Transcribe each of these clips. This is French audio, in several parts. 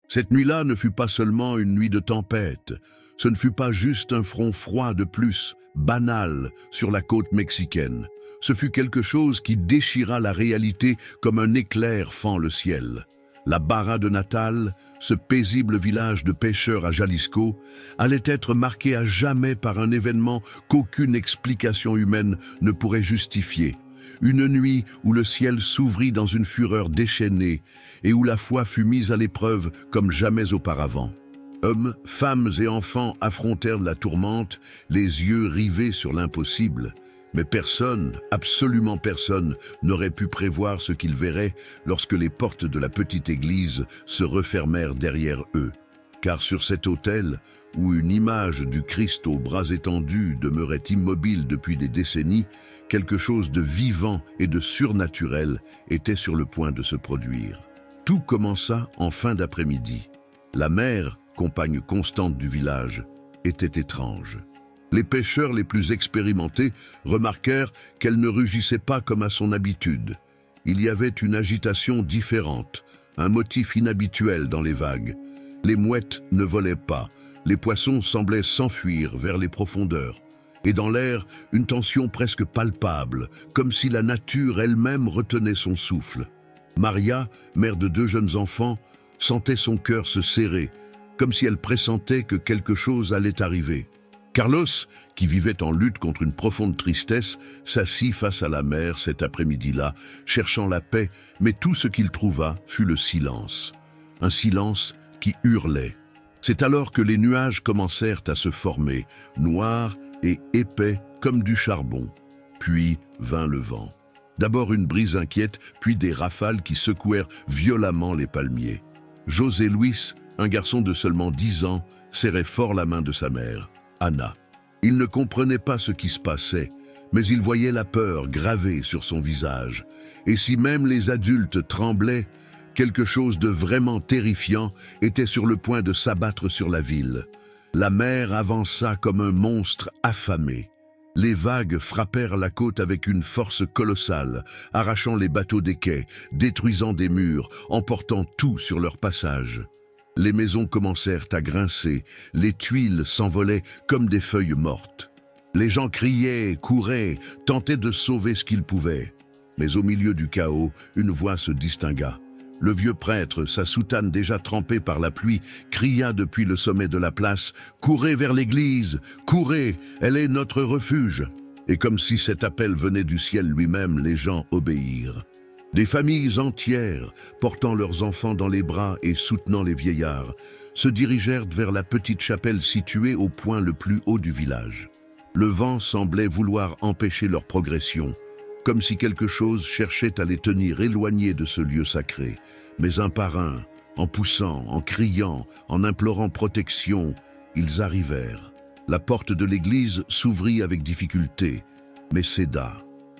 Cette nuit-là ne fut pas seulement une nuit de tempête, ce ne fut pas juste un front froid de plus, banal, sur la côte mexicaine. Ce fut quelque chose qui déchira la réalité comme un éclair fend le ciel. La Barra de Natal, ce paisible village de pêcheurs à Jalisco, allait être marqué à jamais par un événement qu'aucune explication humaine ne pourrait justifier. Une nuit où le ciel s'ouvrit dans une fureur déchaînée et où la foi fut mise à l'épreuve comme jamais auparavant. Hommes, femmes et enfants affrontèrent la tourmente, les yeux rivés sur l'impossible. Mais personne, absolument personne, n'aurait pu prévoir ce qu'ils verraient lorsque les portes de la petite église se refermèrent derrière eux. Car sur cet autel, où une image du Christ aux bras étendus demeurait immobile depuis des décennies, quelque chose de vivant et de surnaturel était sur le point de se produire. Tout commença en fin d'après-midi. La mère, compagne constante du village, était étrange. Les pêcheurs les plus expérimentés remarquèrent qu'elle ne rugissait pas comme à son habitude. Il y avait une agitation différente, un motif inhabituel dans les vagues. Les mouettes ne volaient pas, les poissons semblaient s'enfuir vers les profondeurs. Et dans l'air, une tension presque palpable, comme si la nature elle-même retenait son souffle. Maria, mère de 2 jeunes enfants, sentait son cœur se serrer, comme si elle pressentait que quelque chose allait arriver. Carlos, qui vivait en lutte contre une profonde tristesse, s'assit face à la mer cet après-midi-là, cherchant la paix, mais tout ce qu'il trouva fut le silence. Un silence qui hurlait. C'est alors que les nuages commencèrent à se former, noirs et épais comme du charbon. Puis vint le vent. D'abord une brise inquiète, puis des rafales qui secouèrent violemment les palmiers. José Luis, un garçon de seulement 10 ans, serrait fort la main de sa mère, Anna. Il ne comprenait pas ce qui se passait, mais il voyait la peur gravée sur son visage. Et si même les adultes tremblaient, quelque chose de vraiment terrifiant était sur le point de s'abattre sur la ville. La mer avança comme un monstre affamé. Les vagues frappèrent la côte avec une force colossale, arrachant les bateaux des quais, détruisant des murs, emportant tout sur leur passage. Les maisons commencèrent à grincer, les tuiles s'envolaient comme des feuilles mortes. Les gens criaient, couraient, tentaient de sauver ce qu'ils pouvaient. Mais au milieu du chaos, une voix se distingua. Le vieux prêtre, sa soutane déjà trempée par la pluie, cria depuis le sommet de la place « Courez vers l'église, courez, elle est notre refuge !» Et comme si cet appel venait du ciel lui-même, les gens obéirent. Des familles entières, portant leurs enfants dans les bras et soutenant les vieillards, se dirigèrent vers la petite chapelle située au point le plus haut du village. Le vent semblait vouloir empêcher leur progression, comme si quelque chose cherchait à les tenir éloignés de ce lieu sacré. Mais un par un, en poussant, en criant, en implorant protection, ils arrivèrent. La porte de l'église s'ouvrit avec difficulté, mais céda.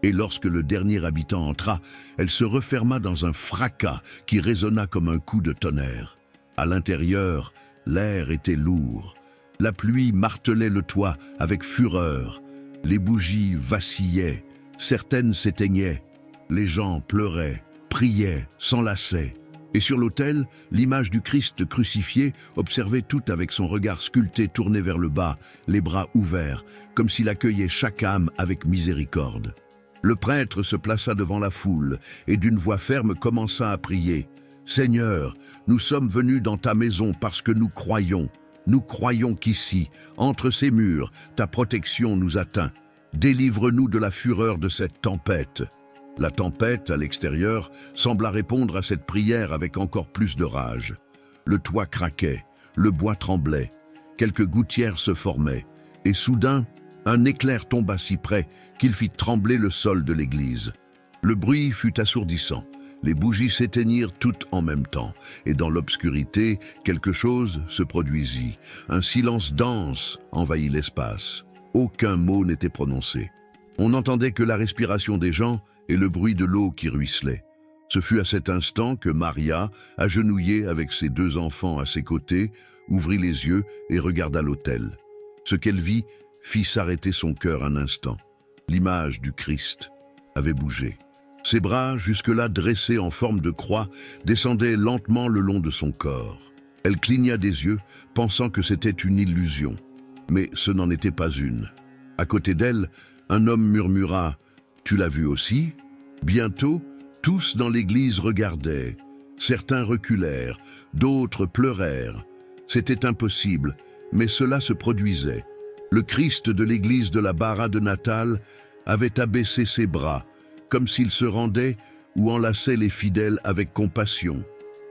Et lorsque le dernier habitant entra, elle se referma dans un fracas qui résonna comme un coup de tonnerre. À l'intérieur, l'air était lourd. La pluie martelait le toit avec fureur. Les bougies vacillaient. Certaines s'éteignaient, les gens pleuraient, priaient, s'enlaçaient. Et sur l'autel, l'image du Christ crucifié observait tout avec son regard sculpté tourné vers le bas, les bras ouverts, comme s'il accueillait chaque âme avec miséricorde. Le prêtre se plaça devant la foule et d'une voix ferme commença à prier. « Seigneur, nous sommes venus dans ta maison parce que nous croyons. Nous croyons qu'ici, entre ces murs, ta protection nous atteint. Délivre-nous de la fureur de cette tempête. » La tempête, à l'extérieur, sembla répondre à cette prière avec encore plus de rage. Le toit craquait, le bois tremblait, quelques gouttières se formaient, et soudain, un éclair tomba si près qu'il fit trembler le sol de l'église. Le bruit fut assourdissant, les bougies s'éteignirent toutes en même temps, et dans l'obscurité, quelque chose se produisit. Un silence dense envahit l'espace. Aucun mot n'était prononcé. On n'entendait que la respiration des gens et le bruit de l'eau qui ruisselait. Ce fut à cet instant que Maria, agenouillée avec ses 2 enfants à ses côtés, ouvrit les yeux et regarda l'autel. Ce qu'elle vit fit s'arrêter son cœur un instant. L'image du Christ avait bougé. Ses bras, jusque-là dressés en forme de croix, descendaient lentement le long de son corps. Elle cligna des yeux, pensant que c'était une illusion. Mais ce n'en était pas une. À côté d'elle, un homme murmura « Tu l'as vu aussi ?» Bientôt, tous dans l'église regardaient. Certains reculèrent, d'autres pleurèrent. C'était impossible, mais cela se produisait. Le Christ de l'église de la Barra de Natal avait abaissé ses bras, comme s'il se rendait ou enlaçait les fidèles avec compassion.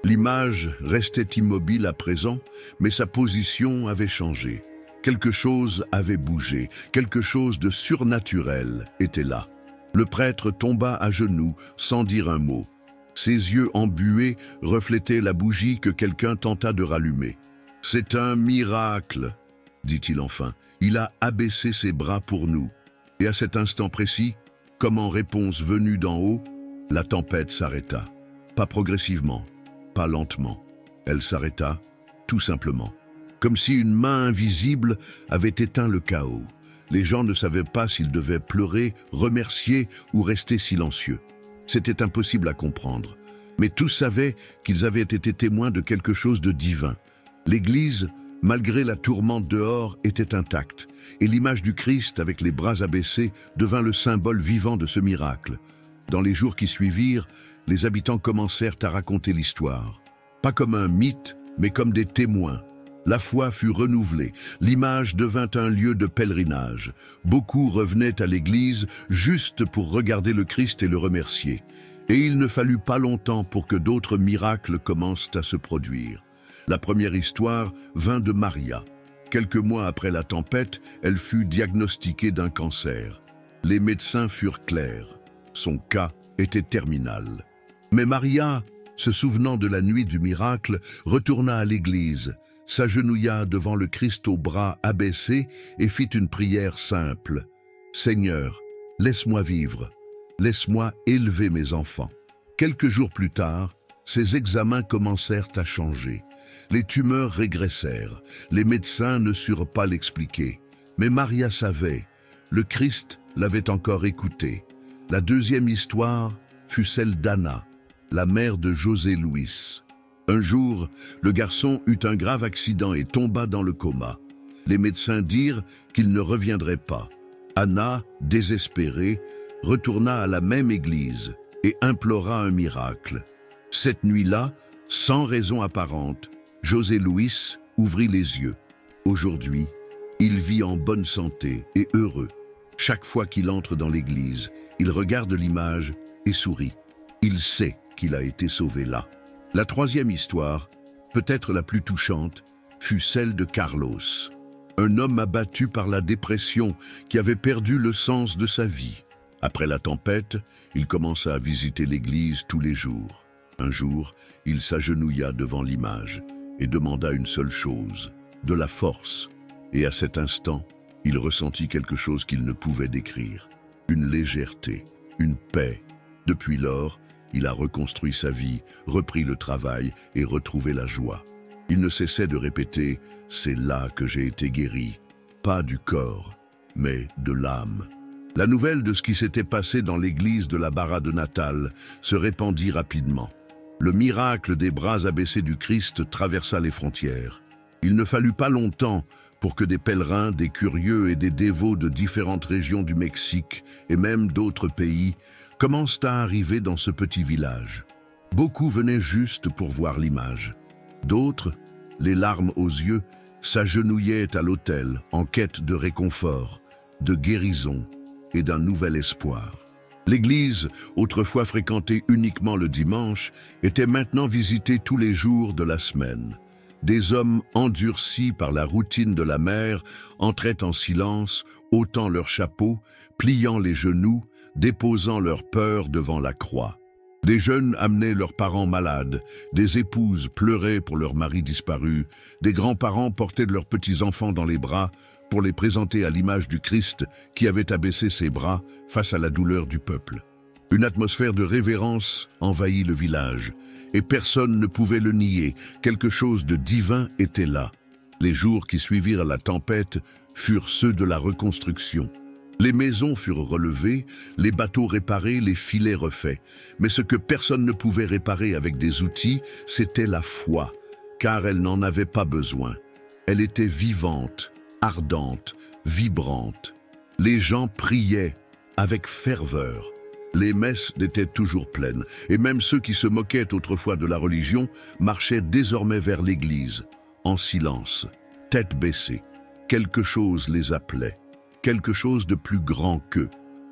L'image restait immobile à présent, mais sa position avait changé. Quelque chose avait bougé, quelque chose de surnaturel était là. Le prêtre tomba à genoux sans dire un mot. Ses yeux embués reflétaient la bougie que quelqu'un tenta de rallumer. « C'est un miracle !» dit-il enfin. « Il a abaissé ses bras pour nous. » Et à cet instant précis, comme en réponse venue d'en haut, la tempête s'arrêta. Pas progressivement, pas lentement. Elle s'arrêta, tout simplement. Comme si une main invisible avait éteint le chaos. Les gens ne savaient pas s'ils devaient pleurer, remercier ou rester silencieux. C'était impossible à comprendre. Mais tous savaient qu'ils avaient été témoins de quelque chose de divin. L'Église, malgré la tourmente dehors, était intacte, et l'image du Christ avec les bras abaissés devint le symbole vivant de ce miracle. Dans les jours qui suivirent, les habitants commencèrent à raconter l'histoire. Pas comme un mythe, mais comme des témoins. La foi fut renouvelée, l'image devint un lieu de pèlerinage. Beaucoup revenaient à l'église juste pour regarder le Christ et le remercier. Et il ne fallut pas longtemps pour que d'autres miracles commencent à se produire. La première histoire vint de Maria. Quelques mois après la tempête, elle fut diagnostiquée d'un cancer. Les médecins furent clairs. Son cas était terminal. Mais Maria, se souvenant de la nuit du miracle, retourna à l'église, s'agenouilla devant le Christ aux bras abaissés et fit une prière simple. « Seigneur, laisse-moi vivre, laisse-moi élever mes enfants. » Quelques jours plus tard, ses examens commencèrent à changer. Les tumeurs régressèrent, les médecins ne surent pas l'expliquer. Mais Maria savait, le Christ l'avait encore écouté. La deuxième histoire fut celle d'Anna, la mère de José Luis. Un jour, le garçon eut un grave accident et tomba dans le coma. Les médecins dirent qu'il ne reviendrait pas. Anna, désespérée, retourna à la même église et implora un miracle. Cette nuit-là, sans raison apparente, José Luis ouvrit les yeux. Aujourd'hui, il vit en bonne santé et heureux. Chaque fois qu'il entre dans l'église, il regarde l'image et sourit. Il sait qu'il a été sauvé là. La troisième histoire, peut-être la plus touchante, fut celle de Carlos. Un homme abattu par la dépression qui avait perdu le sens de sa vie. Après la tempête, il commença à visiter l'église tous les jours. Un jour, il s'agenouilla devant l'image et demanda une seule chose, de la force. Et à cet instant, il ressentit quelque chose qu'il ne pouvait décrire. Une légèreté, une paix. Depuis lors, il a reconstruit sa vie, repris le travail et retrouvé la joie. Il ne cessait de répéter « C'est là que j'ai été guéri », pas du corps, mais de l'âme. La nouvelle de ce qui s'était passé dans l'église de la Barra de Natal se répandit rapidement. Le miracle des bras abaissés du Christ traversa les frontières. Il ne fallut pas longtemps pour que des pèlerins, des curieux et des dévots de différentes régions du Mexique et même d'autres pays commencent à arriver dans ce petit village. Beaucoup venaient juste pour voir l'image. D'autres, les larmes aux yeux, s'agenouillaient à l'autel en quête de réconfort, de guérison et d'un nouvel espoir. L'église, autrefois fréquentée uniquement le dimanche, était maintenant visitée tous les jours de la semaine. Des hommes endurcis par la routine de la mer entraient en silence, ôtant leurs chapeaux, pliant les genoux, déposant leur peur devant la croix. Des jeunes amenaient leurs parents malades, des épouses pleuraient pour leurs maris disparus, des grands-parents portaient de leurs petits-enfants dans les bras pour les présenter à l'image du Christ qui avait abaissé ses bras face à la douleur du peuple. Une atmosphère de révérence envahit le village, et personne ne pouvait le nier, quelque chose de divin était là. Les jours qui suivirent la tempête furent ceux de la reconstruction. Les maisons furent relevées, les bateaux réparés, les filets refaits. Mais ce que personne ne pouvait réparer avec des outils, c'était la foi. car elle n'en avait pas besoin. Elle était vivante, ardente, vibrante. Les gens priaient avec ferveur. Les messes étaient toujours pleines, et même ceux qui se moquaient autrefois de la religion marchaient désormais vers l'église, en silence, tête baissée. Quelque chose les appelait, quelque chose de plus grand qu'eux.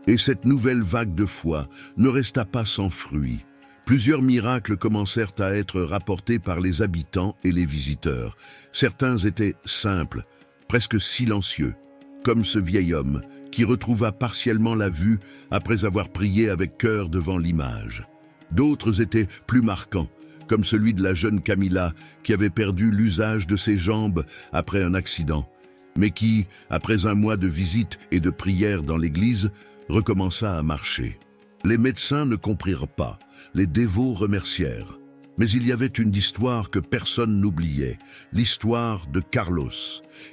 Et cette nouvelle vague de foi ne resta pas sans fruit. Plusieurs miracles commencèrent à être rapportés par les habitants et les visiteurs. Certains étaient simples, presque silencieux, comme ce vieil homme qui retrouva partiellement la vue après avoir prié avec cœur devant l'image. D'autres étaient plus marquants, comme celui de la jeune Camilla qui avait perdu l'usage de ses jambes après un accident, mais qui, après un mois de visite et de prière dans l'église, recommença à marcher. Les médecins ne comprirent pas, les dévots remercièrent. Mais il y avait une histoire que personne n'oubliait, l'histoire de Carlos.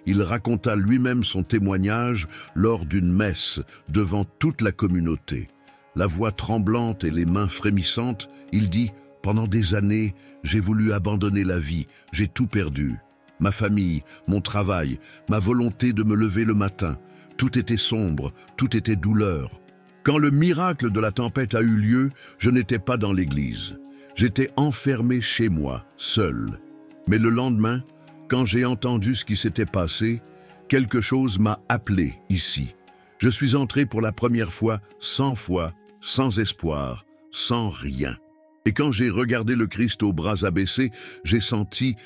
Il raconta lui-même son témoignage lors d'une messe devant toute la communauté. La voix tremblante et les mains frémissantes, il dit « Pendant des années, j'ai voulu abandonner la vie, j'ai tout perdu. Ma famille, mon travail, ma volonté de me lever le matin, tout était sombre, tout était douleur. Quand le miracle de la tempête a eu lieu, je n'étais pas dans l'église. J'étais enfermé chez moi, seul. Mais le lendemain, quand j'ai entendu ce qui s'était passé, quelque chose m'a appelé ici. Je suis entré pour la première fois, sans espoir, sans rien. Et quand j'ai regardé le Christ aux bras abaissés, j'ai senti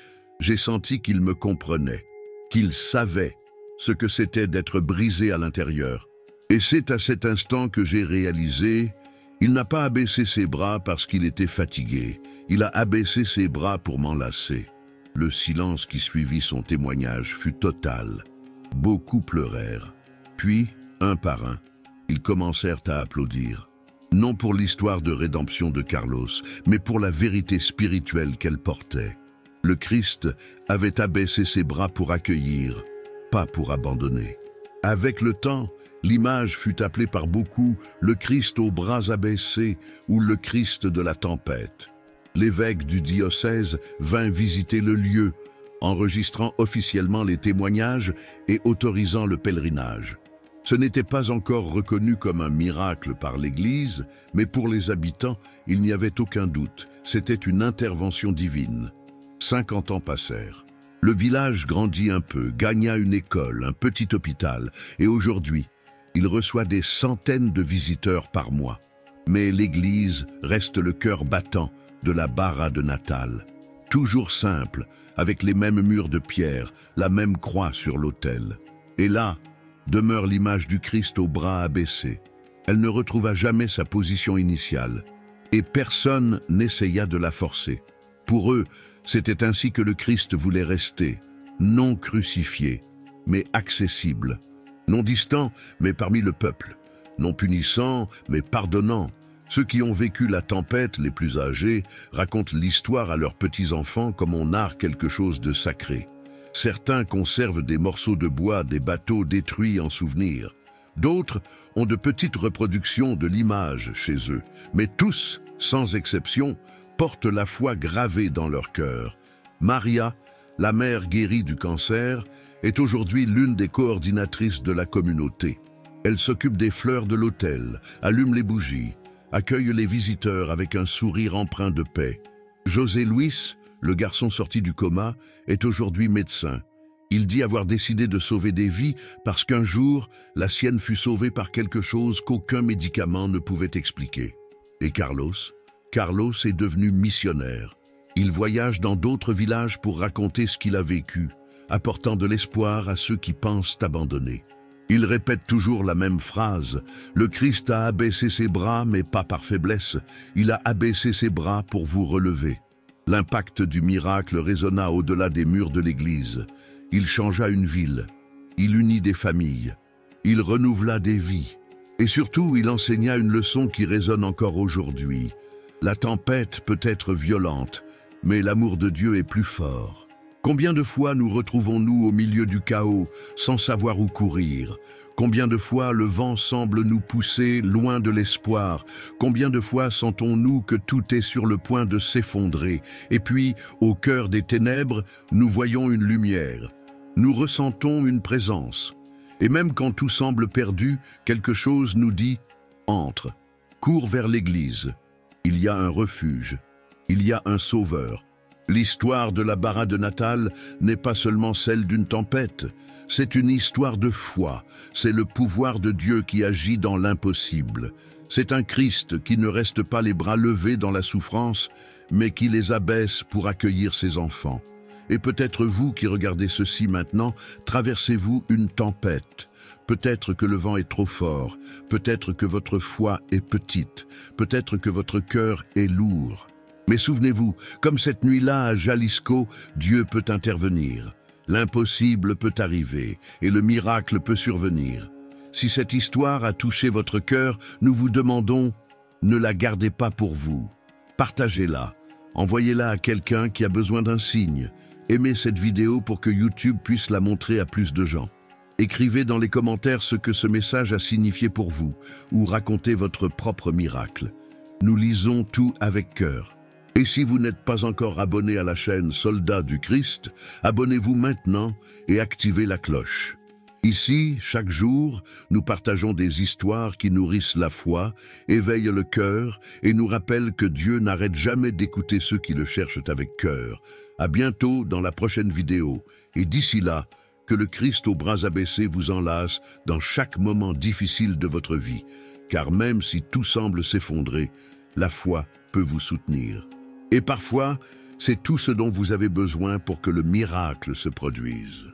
qu'il me comprenait, qu'il savait ce que c'était d'être brisé à l'intérieur. Et c'est à cet instant que j'ai réalisé, il n'a pas abaissé ses bras parce qu'il était fatigué, il a abaissé ses bras pour m'enlacer. Le silence qui suivit son témoignage fut total. Beaucoup pleurèrent. Puis, un par un, ils commencèrent à applaudir. Non pour l'histoire de rédemption de Carlos, mais pour la vérité spirituelle qu'elle portait. Le Christ avait abaissé ses bras pour accueillir, pas pour abandonner. Avec le temps, l'image fut appelée par beaucoup le Christ aux bras abaissés ou le Christ de la tempête. L'évêque du diocèse vint visiter le lieu, enregistrant officiellement les témoignages et autorisant le pèlerinage. Ce n'était pas encore reconnu comme un miracle par l'Église, mais pour les habitants, il n'y avait aucun doute, c'était une intervention divine. 50 ans passèrent. Le village grandit un peu, gagna une école, un petit hôpital, et aujourd'hui, il reçoit des centaines de visiteurs par mois. Mais l'église reste le cœur battant de la Barra de Natal. Toujours simple, avec les mêmes murs de pierre, la même croix sur l'autel. Et là, demeure l'image du Christ aux bras abaissés. Elle ne retrouva jamais sa position initiale. Et personne n'essaya de la forcer. Pour eux, c'était ainsi que le Christ voulait rester, non crucifié, mais accessible. Non distant, mais parmi le peuple. Non punissant, mais pardonnant. Ceux qui ont vécu la tempête, les plus âgés, racontent l'histoire à leurs petits-enfants comme on narre quelque chose de sacré. Certains conservent des morceaux de bois, des bateaux détruits en souvenir. D'autres ont de petites reproductions de l'image chez eux. Mais tous, sans exception, portent la foi gravée dans leur cœur. Maria, la mère guérie du cancer, est aujourd'hui l'une des coordinatrices de la communauté. Elle s'occupe des fleurs de l'autel, allume les bougies, accueille les visiteurs avec un sourire empreint de paix. José Luis, le garçon sorti du coma, est aujourd'hui médecin. Il dit avoir décidé de sauver des vies parce qu'un jour, la sienne fut sauvée par quelque chose qu'aucun médicament ne pouvait expliquer. Et Carlos est devenu missionnaire. Il voyage dans d'autres villages pour raconter ce qu'il a vécu, apportant de l'espoir à ceux qui pensent abandonner. Il répète toujours la même phrase. Le Christ a abaissé ses bras, mais pas par faiblesse. Il a abaissé ses bras pour vous relever. L'impact du miracle résonna au-delà des murs de l'église. Il changea une ville. Il unit des familles. Il renouvela des vies. Et surtout, il enseigna une leçon qui résonne encore aujourd'hui. La tempête peut être violente, mais l'amour de Dieu est plus fort. Combien de fois nous retrouvons-nous au milieu du chaos, sans savoir où courir? Combien de fois le vent semble nous pousser loin de l'espoir? Combien de fois sentons-nous que tout est sur le point de s'effondrer? Et puis, au cœur des ténèbres, nous voyons une lumière. Nous ressentons une présence. Et même quand tout semble perdu, quelque chose nous dit « Entre, cours vers l'église. Il y a un refuge. Il y a un sauveur. » L'histoire de la Bara de Natal n'est pas seulement celle d'une tempête, c'est une histoire de foi, c'est le pouvoir de Dieu qui agit dans l'impossible. C'est un Christ qui ne reste pas les bras levés dans la souffrance, mais qui les abaisse pour accueillir ses enfants. Et peut-être vous qui regardez ceci maintenant, traversez-vous une tempête. Peut-être que le vent est trop fort, peut-être que votre foi est petite, peut-être que votre cœur est lourd. Mais souvenez-vous, comme cette nuit-là à Jalisco, Dieu peut intervenir. L'impossible peut arriver et le miracle peut survenir. Si cette histoire a touché votre cœur, nous vous demandons, ne la gardez pas pour vous. Partagez-la, envoyez-la à quelqu'un qui a besoin d'un signe. Aimez cette vidéo pour que YouTube puisse la montrer à plus de gens. Écrivez dans les commentaires ce que ce message a signifié pour vous ou racontez votre propre miracle. Nous lisons tout avec cœur. Et si vous n'êtes pas encore abonné à la chaîne Soldats du Christ, abonnez-vous maintenant et activez la cloche. Ici, chaque jour, nous partageons des histoires qui nourrissent la foi, éveillent le cœur et nous rappellent que Dieu n'arrête jamais d'écouter ceux qui le cherchent avec cœur. À bientôt dans la prochaine vidéo et d'ici là, que le Christ aux bras abaissés vous enlace dans chaque moment difficile de votre vie, car même si tout semble s'effondrer, la foi peut vous soutenir. Et parfois, c'est tout ce dont vous avez besoin pour que le miracle se produise.